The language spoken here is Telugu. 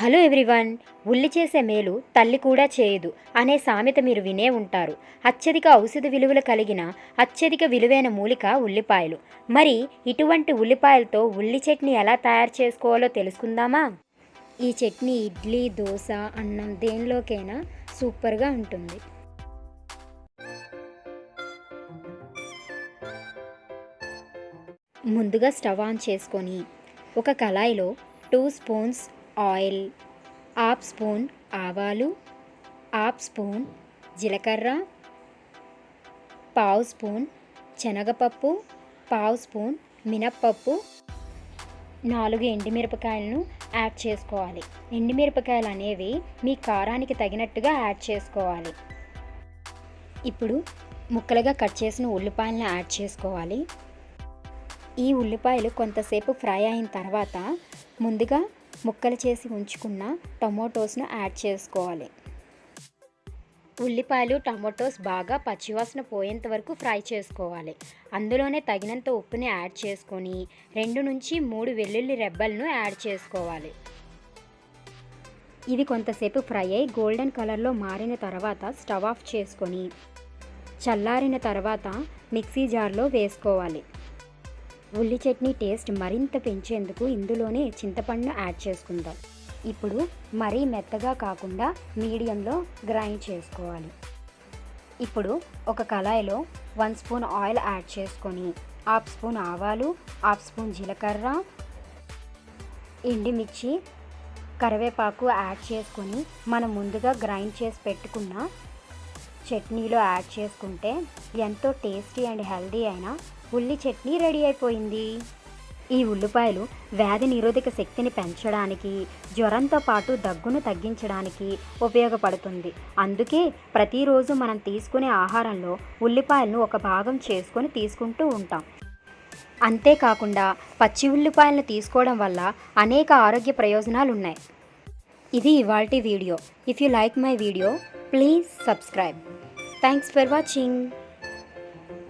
Hello everyone. ఉల్లి చేసే మేలు తల్లి కూడా చేయదు అనే సామెత మీరు వినే ఉంటారు. అత్యధిక ఔషధ విలువలు కలిగిన అత్యధిక విలువైన మూలిక ఉల్లిపాయలు. మరి ఇటువంటి ఉల్లిపాయలతో ఉల్లి చట్నీ ఎలా తయారు చేసుకోవాలో తెలుసుకుందామా? ఈ చట్నీ ఇడ్లీ, దోశ, అన్నం దేనిలోకైనా సూపర్గా ఉంటుంది. ముందుగా స్టవ్ ఆన్ చేసుకొని ఒక కళాయిలో 2 స్పూన్స్ ఆయిల్, హాఫ్ స్పూన్ ఆవాలు, హాఫ్ స్పూన్ జీలకర్ర, పావు స్పూన్ శనగపప్పు, పావు స్పూన్ మినప్పప్పు, 4 ఎండుమిరపకాయలను యాడ్ చేసుకోవాలి. ఎండుమిరపకాయలు అనేవి మీ కారానికి తగినట్టుగా యాడ్ చేసుకోవాలి. ఇప్పుడు ముక్కలుగా కట్ చేసిన ఉల్లిపాయలను యాడ్ చేసుకోవాలి. ఈ ఉల్లిపాయలు కొంతసేపు ఫ్రై అయిన తర్వాత ముందుగా ముక్కలు చేసి ఉంచుకున్న టొమాటోస్ను యాడ్ చేసుకోవాలి. ఉల్లిపాయలు, టమాటోస్ బాగా పచ్చివాసన పోయేంత వరకు ఫ్రై చేసుకోవాలి. అందులోనే తగినంత ఉప్పుని యాడ్ చేసుకొని 2 నుంచి 3 వెల్లుల్లి రెబ్బలను యాడ్ చేసుకోవాలి. ఇవి కొంతసేపు ఫ్రై అయి గోల్డెన్ కలర్లో మారిన తర్వాత స్టవ్ ఆఫ్ చేసుకొని చల్లారిన తర్వాత మిక్సీ జార్లో వేసుకోవాలి. ఉల్లి చట్నీ టేస్ట్ మరింత పెంచేందుకు ఇందులోనే చింతపండును యాడ్ చేసుకుందాం. ఇప్పుడు మరీ మెత్తగా కాకుండా మీడియంలో గ్రైండ్ చేసుకోవాలి. ఇప్పుడు ఒక కళాయిలో 1 స్పూన్ ఆయిల్ యాడ్ చేసుకొని హాఫ్ స్పూన్ ఆవాలు, హాఫ్ స్పూన్ జీలకర్ర, ఎండుమిర్చి, కరివేపాకు యాడ్ చేసుకొని మనం ముందుగా గ్రైండ్ చేసి పెట్టుకున్న చట్నీలో యాడ్ చేసుకుంటే ఎంతో టేస్టీ అండ్ హెల్దీ అయిన ఉల్లి చట్నీ రెడీ అయిపోయింది. ఈ ఉల్లిపాయలు వ్యాధి నిరోధక శక్తిని పెంచడానికి, జ్వరంతో పాటు దగ్గును తగ్గించడానికి ఉపయోగపడుతుంది. అందుకే ప్రతిరోజు మనం తీసుకునే ఆహారంలో ఉల్లిపాయలను ఒక భాగం చేసుకొని తీసుకుంటూ ఉంటాం. అంతేకాకుండా పచ్చి ఉల్లిపాయలను తీసుకోవడం వల్ల అనేక ఆరోగ్య ప్రయోజనాలు ఉన్నాయి. ఇది ఇవాల్టి video. If you like my video, please subscribe. Thanks for watching.